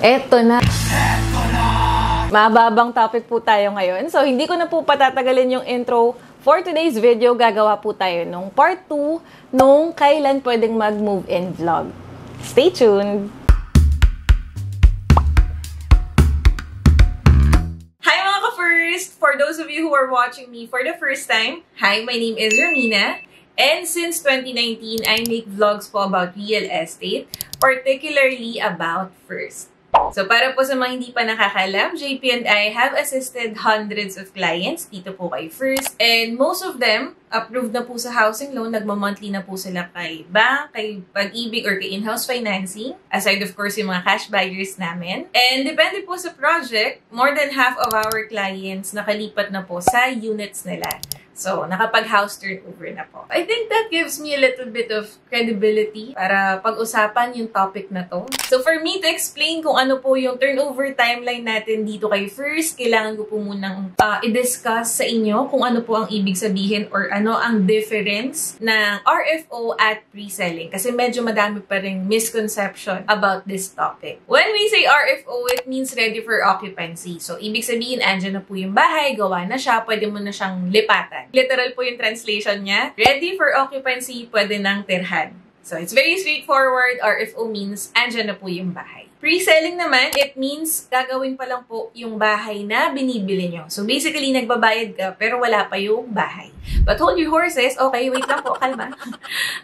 Eto na. Mababang topic po tayo ngayon. So, hindi ko na po patatagalin yung intro. For today's video, gagawa po tayo nung part 2 nung kailan pwedeng mag-move-in vlog. Stay tuned! Hi mga ka-first! For those of you who are watching me for the first time, hi, my name is Romina. And since 2019, I make vlogs po about real estate, particularly about First. So, para po sa mga hindi pa nakakalam, JP and I have assisted hundreds of clients dito po kay First. And most of them, approved na po sa housing loan, nagmamonthly na po sila kay bank, kay Pag-ibig, or kay in-house financing. Aside, of course, yung mga cash buyers namin. And depende po sa project, more than half of our clients nakalipat na po sa units nila. So, nakapag-house turnover na po. I think that gives me a little bit of credibility para pag-usapan yung topic na to. So, for me to explain kung ano po yung turnover timeline natin dito kay First, kailangan ko po munang i-discuss sa inyo kung ano po ang ibig sabihin or ano ang difference ng RFO at pre-selling. Kasi medyo madami pa ring misconception about this topic. When we say RFO, it means ready for occupancy. So, ibig sabihin, andyan na po yung bahay, gawa na siya, pwede mo na siyang lipatan. Literal po yung translation niya. Ready for occupancy, pwede nang tirhan. So, it's very straightforward. RFO means, andyan na po yung bahay. Pre-selling naman, it means gagawin pa lang po yung bahay na binibili nyo. So, basically, nagbabayad ka, pero wala pa yung bahay. But hold your horses. Okay, wait lang po, kalma.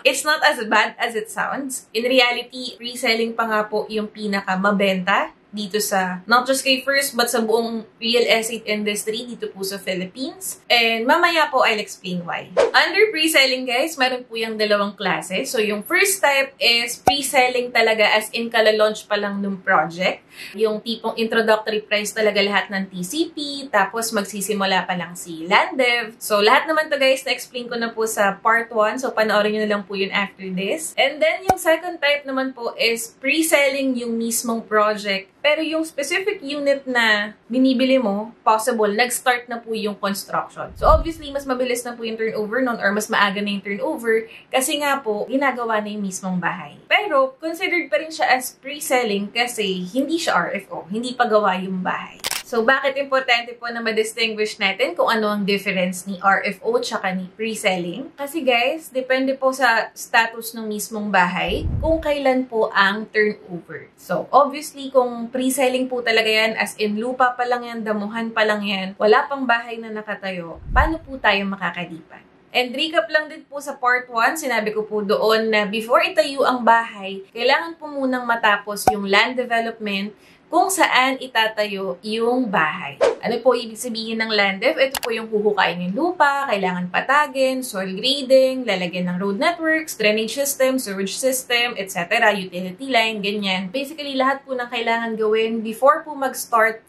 It's not as bad as it sounds. In reality, pre-selling pa nga po yung pinaka-mabenta dito sa, not just kay First, but sa buong real estate industry dito po sa Philippines. And mamaya po, I'll explain why. Under pre-selling, guys, meron po yung dalawang klase. So, yung first type is pre-selling talaga as in kala-launch pa lang ng project. Yung tipong introductory price talaga lahat ng TCP, tapos magsisimula pa lang si Landev. So, lahat naman to guys, na-explain ko na po sa part 1. So, panoorin nyo na lang po yun after this. And then, yung second type naman po is pre-selling yung mismong project. Pero yung specific unit na binibili mo, possible, nag-start na po yung construction. So, obviously, mas mabilis na po yung turnover nun or mas maaga na yung turnover kasi nga po, ginagawa na yung mismong bahay. Pero, considered pa rin siya as pre-selling kasi hindi siya RFO, hindi pa gawa yung bahay. So, bakit importante po na ma-distinguish natin kung ano ang difference ni RFO tsaka ni pre-selling? Kasi guys, depende po sa status ng mismong bahay kung kailan po ang turnover. So, obviously, kung pre-selling po talaga yan, as in lupa pa lang yan, damuhan pa lang yan, wala pang bahay na nakatayo, paano po tayo makakalipan? And recap lang din po sa part 1, sinabi ko po doon na before itayo ang bahay, kailangan po munang matapos yung land development kung saan itatayo yung bahay. Ano po ibig sabihin ng land dev? Ito po yung huhukain yung lupa, kailangan patagin, soil grading, lalagyan ng road networks, drainage system, sewage system, etc., utility line, ganyan. Basically, lahat po ng kailangan gawin before po mag-start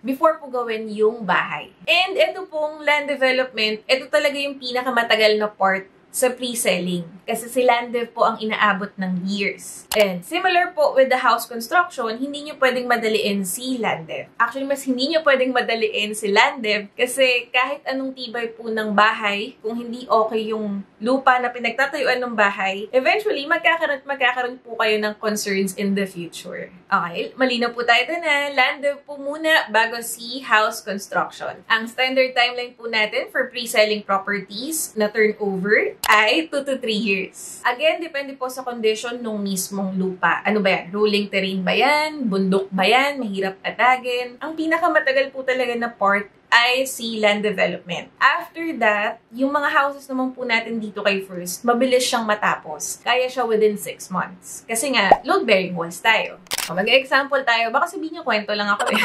before po gawin yung bahay. And ito pong land development, ito talaga yung pinakamatagal na part sa pre-selling. Kasi si Landev po ang inaabot ng years. And similar po with the house construction, hindi nyo pwedeng madaliin si Landev. Actually, mas hindi nyo pwedeng madaliin si Landev kasi kahit anong tibay po ng bahay, kung hindi okay yung lupa na pinagtatayuan ng bahay, eventually, magkakaroon po kayo ng concerns in the future. Okay, malinaw po tayo na Landev po muna bago si house construction. Ang standard timeline po natin for pre-selling properties na turnover ay 2 to 3 years. Again, depende po sa condition ng mismong lupa. Ano ba yan? Rolling terrain ba yan? Bundok ba yan? Mahirap patagin? Ang pinakamatagal po talaga na part ay si land development. After that, yung mga houses naman po natin dito kay First, mabilis siyang matapos. Kaya siya within 6 months. Kasi nga, load-bearing walls tayo. So, mag-example tayo. Baka sabihin niyo, kwento lang ako eh.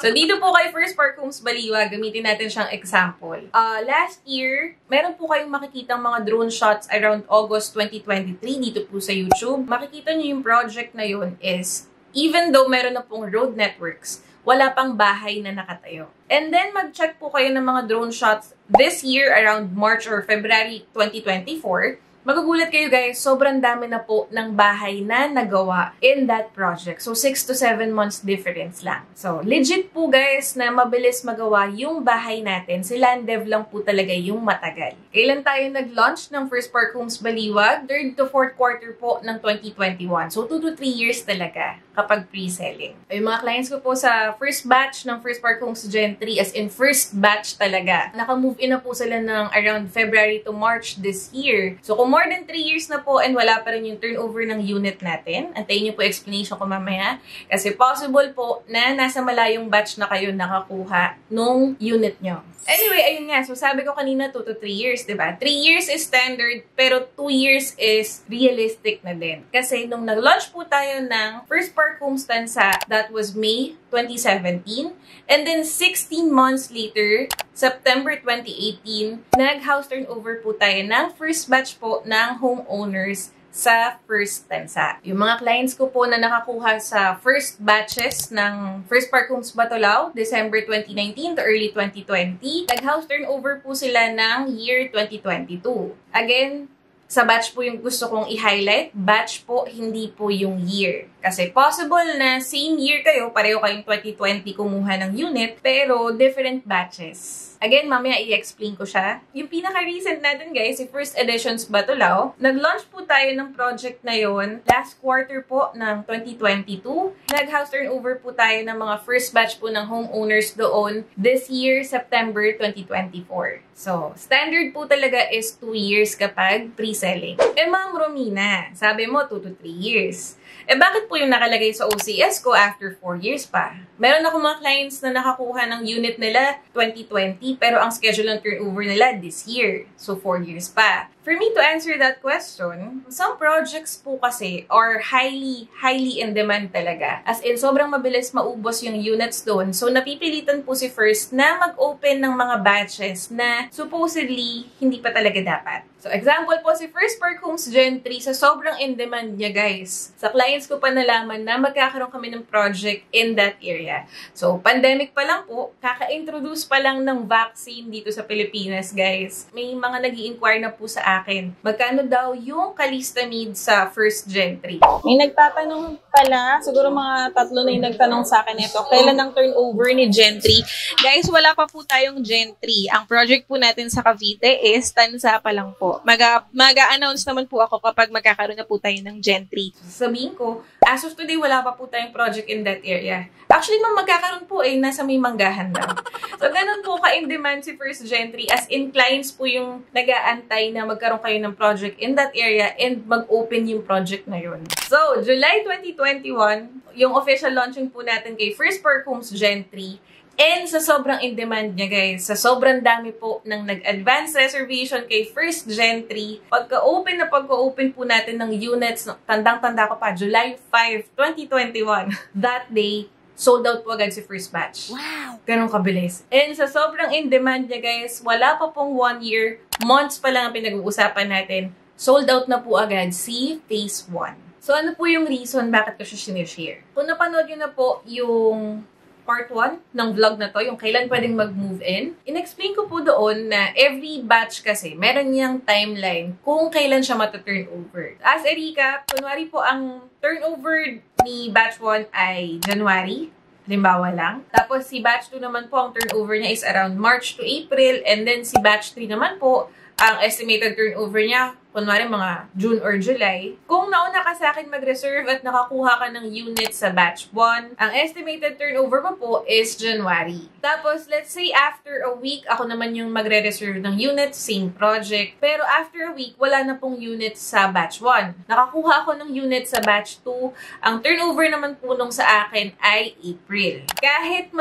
So, dito po kay First Park Homes Baliwa, gamitin natin siyang example. Last year, meron po kayong makikitang mga drone shots around August 2023 dito po sa YouTube. Makikita niyo yung project na yun is, even though meron na pong road networks, wala pang bahay na nakatayo. And then, mag-check po kayo ng mga drone shots this year around March or February 2024. Magugulat kayo guys, sobrang dami na po ng bahay na nagawa in that project. So, 6 to 7 months difference lang. So, legit po guys na mabilis magawa yung bahay natin. Si Landev lang po talaga yung matagal. Kailan tayo nag-launch ng First Park Homes Baliwag? 3rd to 4th quarter po ng 2021. So, 2 to 3 years talaga kapag pre-selling. Yung mga clients ko po sa first batch ng First Park Homes Gen 3, as in first batch talaga, naka-move in na po sila ng around February to March this year. So, kung more than 3 years na po and wala pa rin yung turnover ng unit natin, antayin niyo po explanation ko mamaya. Kasi possible po na nasa malayong batch na kayo nakakuha nung unit nyo. Anyway, ayun nga. So, sabi ko kanina 2 to 3 years, diba? 3 years is standard, pero 2 years is realistic na din. Kasi nung nag-launch po tayo ng First Park Homes Tansa, that was May 2017. And then 16 months later, September 2018, nag-house turnover po tayo ng first batch po ng homeowners sa First Tansa. Yung mga clients ko po na nakakuha sa first batches ng First Park Homes Batolao, December 2019 to early 2020, nag-house turnover po sila ng year 2022. Again, sa batch po yung gusto kong i-highlight, batch po, hindi po yung year. Kasi possible na same year kayo, pareho kayong 2020 kumuha ng unit, pero different batches. Again, mamaya i-explain ko siya. Yung pinaka-recent natin guys, si First Editions Batolao, nag-launch po tayo ng project na yon last quarter po ng 2022. Nag-house turnover po tayo ng mga first batch po ng homeowners doon this year, September 2024. So, standard po talaga is 2 years kapag pre-selling. Ma'am Romina, sabi mo 2 to 3 years. Bakit po yung nakalagay sa OCS ko after 4 years pa? Meron ako mga clients na nakakuha ng unit nila 2020, pero ang schedule ng turnover nila this year. So, 4 years pa. For me to answer that question, some projects po kasi are highly in demand talaga. As in, sobrang mabilis maubos yung units doon. So, napipilitan po si First na mag-open ng mga batches na supposedly hindi pa talaga dapat. So, example po si First Park Homes Gen 3 sa sobrang in-demand niya, guys. Sa clients ko pa nalaman na magkakaroon kami ng project in that area. So, pandemic pa lang po, kaka-introduce pa lang ng vaccine dito sa Pilipinas, guys. May mga nag-i-inquire na po sa akin. Magkano daw yung Calistamid sa First Gen 3? May nagtatanong pala, siguro mga 3 na yung nagtanong sa akin ito, kailan ang turnover ni Gen 3? Guys, wala pa po tayong Gen 3. Ang project po natin sa Cavite is Tansa pa lang po. Mag-a-announce naman po ako kapag magkakaroon na po tayo ng Gen 3. Sabihin ko, as of today, wala pa po tayong project in that area. Actually, magkakaroon po nasa may manggahan lang. So, ganun po ka-in-demand si First Gen 3. As in, clients po yung nag-aantay na magkaroon kayo ng project in that area and mag-open yung project na yun. So, July 2021, yung official launching po natin kay First Park Homes Gen 3. And sa sobrang in-demand niya, guys, sa sobrang dami po ng nag-advance reservation kay First Gen 3, pagka-open po natin ng units, tandang-tanda ko pa, July 5, 2021, that day, sold out po agad si first batch. Wow! Ganun kabilis. And sa sobrang in-demand niya, guys, wala pa pong 1 year, months pa lang ang pinag-uusapan natin, sold out na po agad si Phase 1. So, ano po yung reason bakit ko siya sinishare? Kung napanood nyo na po yung part 1 ng vlog na to, yung kailan pwedeng mag-move in. In-explain ko po doon na every batch kasi, meron niyang timeline kung kailan siya mata-turnover. As a recap, kunwari po ang turnover ni batch 1 ay January, halimbawa lang. Tapos si batch 2 naman po, ang turnover niya is around March to April, and then si batch 3 naman po, ang estimated turnover niya, kunwari mga June or July. Kung nauna ka sa akin mag-reserve at nakakuha ka ng unit sa batch 1, ang estimated turnover mo po is January. Tapos, let's say after a week, ako naman yung magre-reserve ng unit, same project. Pero after a week, wala na pong unit sa batch 1. Nakakuha ako ng unit sa batch 2. Ang turnover naman po nung sa akin ay April. Kahit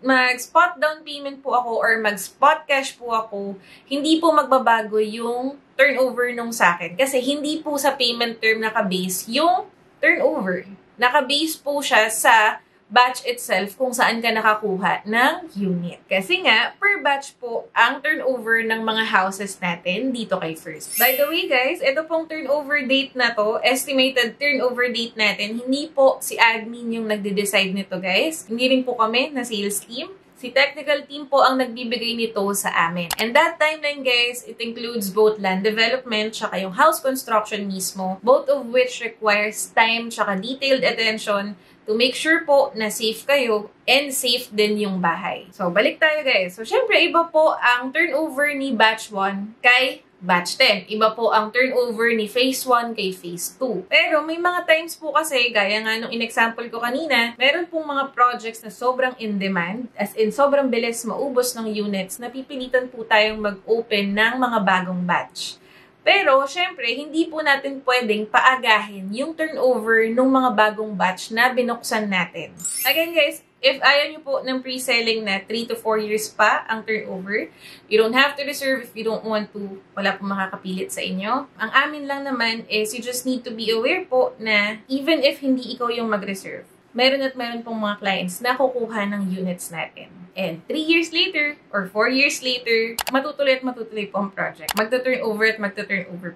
mag-spot down payment po ako or mag-spot cash po ako, hindi po magbabago yung turnover nung sa akin. Kasi hindi po sa payment term nakabase yung turnover. Nakabase po siya sa batch itself kung saan ka nakakuha ng unit. Kasi nga, per batch po ang turnover ng mga houses natin dito kay First. By the way guys, ito pong turnover date na to, estimated turnover date natin, hindi po si admin yung nagde-decide nito guys. Hindi rin po kami na sales team. Si technical team po ang nagbibigay nito sa amin. And that timeline, guys, it includes both land development tsaka yung house construction mismo, both of which requires time tsaka detailed attention to make sure po na safe kayo and safe din yung bahay. So, balik tayo, guys. So, syempre, iba po ang turnover ni Batch 1 kay Batch 10. Iba po ang turnover ni Phase 1 kay Phase 2. Pero may mga times po kasi, gaya nga nung in-example ko kanina, meron pong mga projects na sobrang in demand, as in sobrang bilis maubos ng units, na pipilitan po tayong mag-open ng mga bagong batch. Pero, syempre, hindi po natin pwedeng paagahin yung turnover ng mga bagong batch na binuksan natin. Again, guys, if ayaw nyo po ng pre-selling na 3 to 4 years pa ang turnover, you don't have to reserve if you don't want to. Wala po makakapilit sa inyo. Ang amin lang naman is you just need to be aware po na even if hindi ikaw yung mag-reserve, meron pong mga clients na kukuha ng units natin. And 3 years later, or 4 years later, matutuloy po ang project. Magta-turnover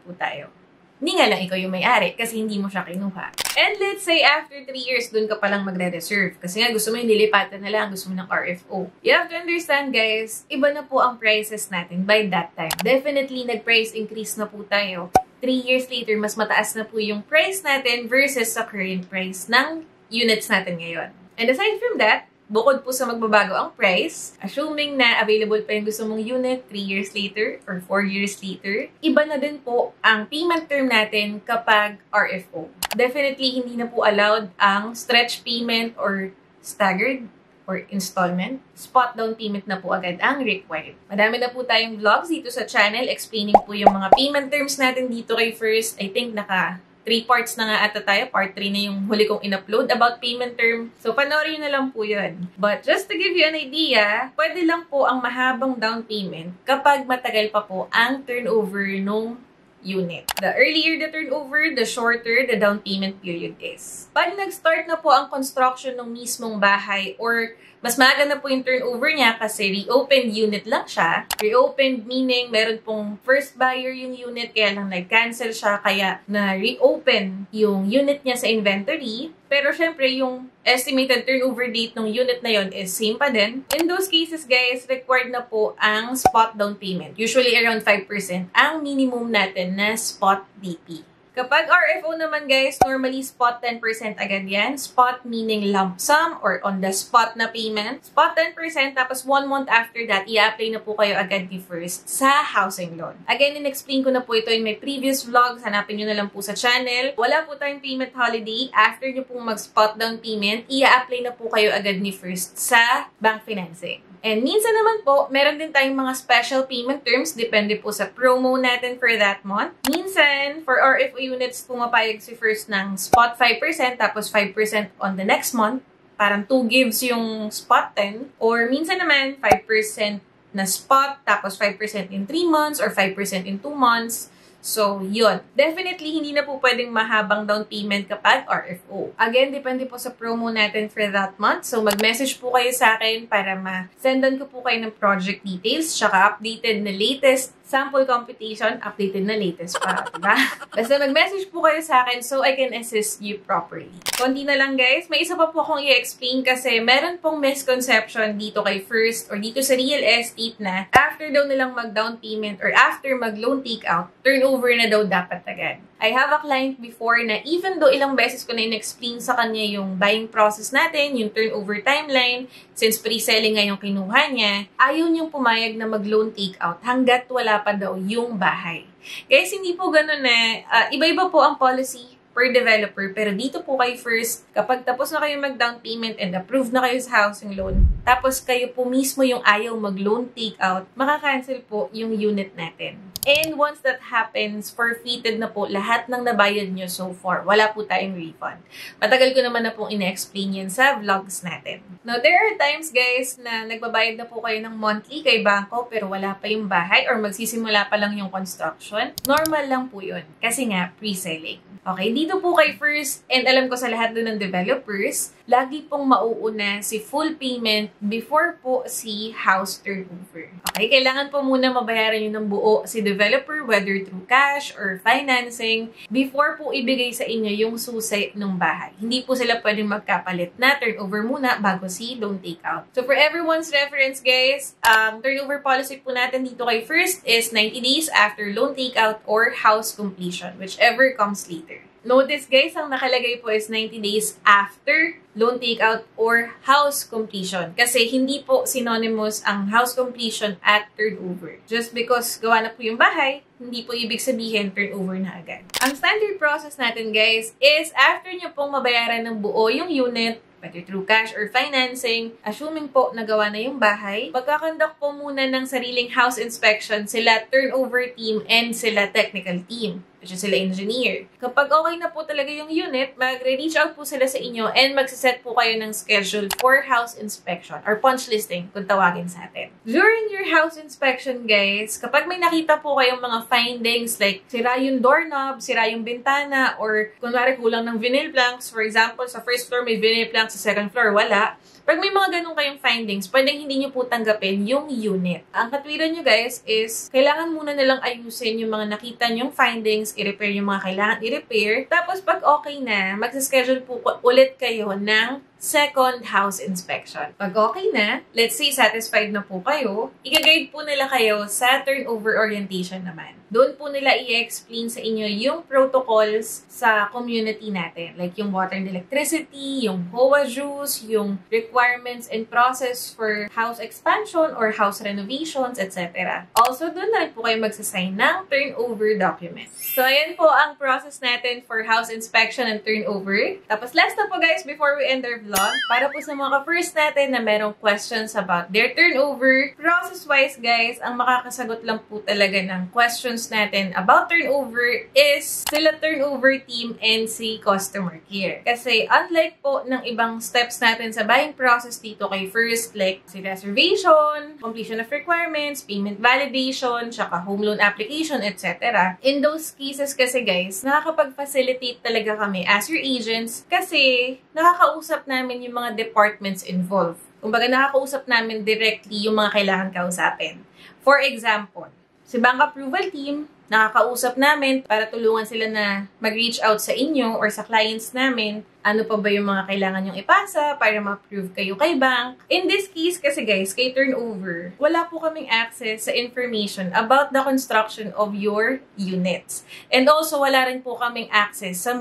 po tayo. Hindi nga lang ikaw yung may-ari kasi hindi mo siya kinuha. And let's say after 3 years, dun ka palang magre-reserve. Kasi nga gusto mo yung nilipatan na lang, gusto mo ng RFO. You have to understand, guys, iba na po ang prices natin by that time. Definitely, nag-price increase na po tayo. 3 years later, mas mataas na po yung price natin versus sa current price ng units natin ngayon. And aside from that, bukod po sa magbabago ang price, assuming na available pa yung gusto mong unit 3 years later or 4 years later, iba na din po ang payment term natin kapag RFO. Definitely, hindi na po allowed ang stretch payment or staggered or installment. Spot down payment na po agad ang required. Madami na po tayong vlogs dito sa channel explaining po yung mga payment terms natin dito kay First. I think 3 parts na nga ata tayo. Part 3 na yung huli kong in-upload about payment term. So, panoorin nyo na lang po yun. But just to give you an idea, pwede lang po ang mahabang down payment kapag matagal pa po ang turnover nung unit. The earlier the turnover, the shorter the down payment period is. Pag nag-start na po ang construction ng mismong bahay or mas maaga na po yung turnover niya kasi reopened unit lang siya. Reopened meaning meron pong first buyer yung unit kaya lang nag-cancel siya kaya na-reopen yung unit niya sa inventory. Pero syempre yung estimated turnover date ng unit na yon is same pa din. In those cases, guys, required na po ang spot down payment. Usually around 5% ang minimum natin na spot DP. Kapag RFO naman, guys, normally spot 10% agad yan. Spot meaning lump sum or on the spot na payment. Spot 10%, tapos 1 month after that, i-apply na po kayo agad ni First sa housing loan. Again, in-explain ko na po ito in my previous vlogs. Hanapin nyo na lang po sa channel. Wala po tayong payment holiday. After nyo pong mag-spot down payment, i-apply na po kayo agad ni First sa bank financing. And minsan naman po, meron din tayong mga special payment terms. Depende po sa promo natin for that month. Minsan, for RFO units, pumapayag si First ng spot 5%, tapos 5% on the next month. Parang 2 gives yung spot 10. Or minsan naman, 5% na spot, tapos 5% in 3 months, or 5% in 2 months. So, yun. Definitely, hindi na po pwedeng mahabang down payment kapag RFO. Again, depende po sa promo natin for that month. So, mag-message po kayo sa akin para ma-sendan ko po kayo ng project details, tsaka updated na latest sample computation, updated na latest pa, diba? Basta mag-message po kayo sa akin so I can assist you properly. Konti na lang, guys. May isa pa po akong i-explain kasi meron pong misconception dito kay First or dito sa real estate na after daw nilang mag-down payment or after mag-loan take-out, turnover na daw dapat agad. I have a client before na even though ilang beses ko na in-explain sa kanya yung buying process natin, yung turnover timeline, since pre-selling nga yung kinuha niya, ayaw niyang pumayag na mag-loan take-out hanggat wala pa daw yung bahay. Guys, hindi po ganun na, iba-iba po ang policy per developer, pero dito po kay First, kapag tapos na kayo mag-down payment and approved na kayo sa housing loan, tapos kayo po mismo yung ayaw mag-loan take-out, makakancel po yung unit natin. And once that happens, forfeited na po lahat ng nabayad nyo so far. Wala po tayong refund. Matagal ko naman na pong ina-explain yan sa vlogs natin. Now, there are times, guys, na nagbabayad na po kayo ng monthly kay bangko pero wala pa yung bahay or magsisimula pa lang yung construction. Normal lang po yun kasi nga pre-selling. Okay, dito po kay First, and alam ko sa lahat doon ng developers, lagi pong mauuna si full payment before po si house turnover. Okay, kailangan po muna mabayaran nyo ng buo si developer, whether through cash or financing, before po ibigay sa inyo yung susi ng bahay. Hindi po sila pwedeng magkapalit na turnover muna bago si loan takeout. So for everyone's reference guys, turnover policy po natin dito kay First is 90 days after loan takeout or house completion, whichever comes later. Notice guys, ang nakalagay po is 90 days after loan takeout or house completion. Kasi hindi po synonymous ang house completion at turnover. Just because gawa na po yung bahay, hindi po ibig sabihin turnover na agad. Ang standard process natin guys is after nyo pong mabayaran ng buo yung unit, whether through cash or financing, assuming po nagawa na yung bahay, magkakonduct po muna ng sariling house inspection sila turnover team and sila technical team, which is sila engineer. Kapag okay na po talaga yung unit, magre-reach out po sila sa inyo and magsiset po kayo ng schedule for house inspection or punch listing kung tawagin sa atin. During your house inspection, guys, kapag may nakita po kayong mga findings like sira yung doorknob, sira yung bintana, or kunwari kulang ng vinyl planks, for example, sa first floor may vinyl planks, sa second floor wala. Pag may mga ganun kayong findings, pwedeng hindi nyo po tanggapin yung unit. Ang katwiran nyo guys is, kailangan muna nilang ayusin yung mga nakita nyong findings, i-repair yung mga kailangan i-repair. Tapos pag okay na, magsaschedule po ulit kayo ng second house inspection. Pag okay na, let's say satisfied na po kayo, i-guide po nila kayo sa turnover orientation naman. Doon po nila i-explain sa inyo yung protocols sa community natin. Like yung water and electricity, yung HOA dues, yung requirements and process for house expansion or house renovations, etc. Also, doon na rin po kayo magsasign ng turnover document. So, ayan po ang process natin for house inspection and turnover. Tapos, last na po guys, before we end our vlog, para po sa mga first natin na merong questions about their turnover, process-wise guys, ang makakasagot lang po talaga ng questions natin about turnover is sila turnover team and si customer care. Kasi unlike po ng ibang steps natin sa buying process dito kay First, like si reservation, completion of requirements, payment validation, tsaka home loan application, etc. In those cases kasi guys, nakakapag-facilitate talaga kami as your agents kasi nakakausap namin yung mga departments involved. Kumbaga, nakakausap namin directly yung mga kailangan kausapin. For example, si bank approval team, nakakausap namin para tulungan sila na mag-reach out sa inyo or sa clients namin. Ano pa ba yung mga kailangan nyong ipasa para ma-approve kayo kay bank. In this case kasi guys, kay turnover, wala po kaming access sa information about the construction of your units. And also, wala rin po kaming access sa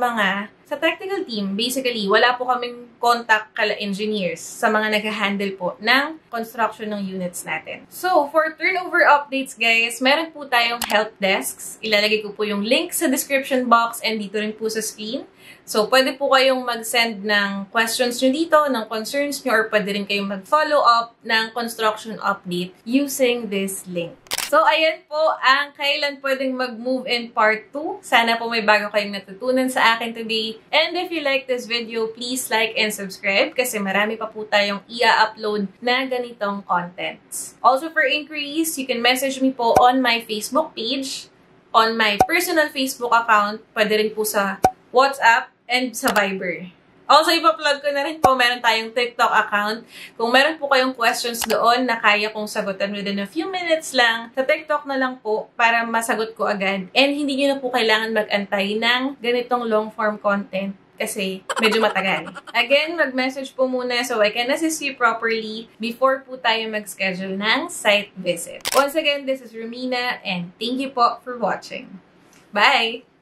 technical team. Basically, wala po kaming contact kala engineers sa mga nag-handle po ng construction ng units natin. So, for turnover updates guys, meron po tayong help desks. Ilalagay ko po yung link sa description box and dito rin po sa screen. So, pwede po kayong mag-send ng questions nyo dito, ng concerns nyo, or pwede rin kayong mag-follow up ng construction update using this link. So, ayan po ang kailan pwedeng mag-move in part 2. Sana po may bago kayong natutunan sa akin today. And if you like this video, please like and subscribe kasi marami pa po tayong i-upload na ganitong contents. Also, for inquiries, you can message me po on my Facebook page, on my personal Facebook account, pwede rin po sa WhatsApp, and sa Viber. Also, ipa-plug ko na rin po, meron tayong TikTok account. Kung meron po kayong questions doon na kaya kong sagutan within a few minutes lang, sa TikTok na lang po para masagot ko agad. And hindi nyo na po kailangan mag-antay ng ganitong long-form content kasi medyo matagal. Again, mag-message po muna so I can assist you properly before po tayo mag-schedule ng site visit. Once again, this is Romina and thank you po for watching. Bye!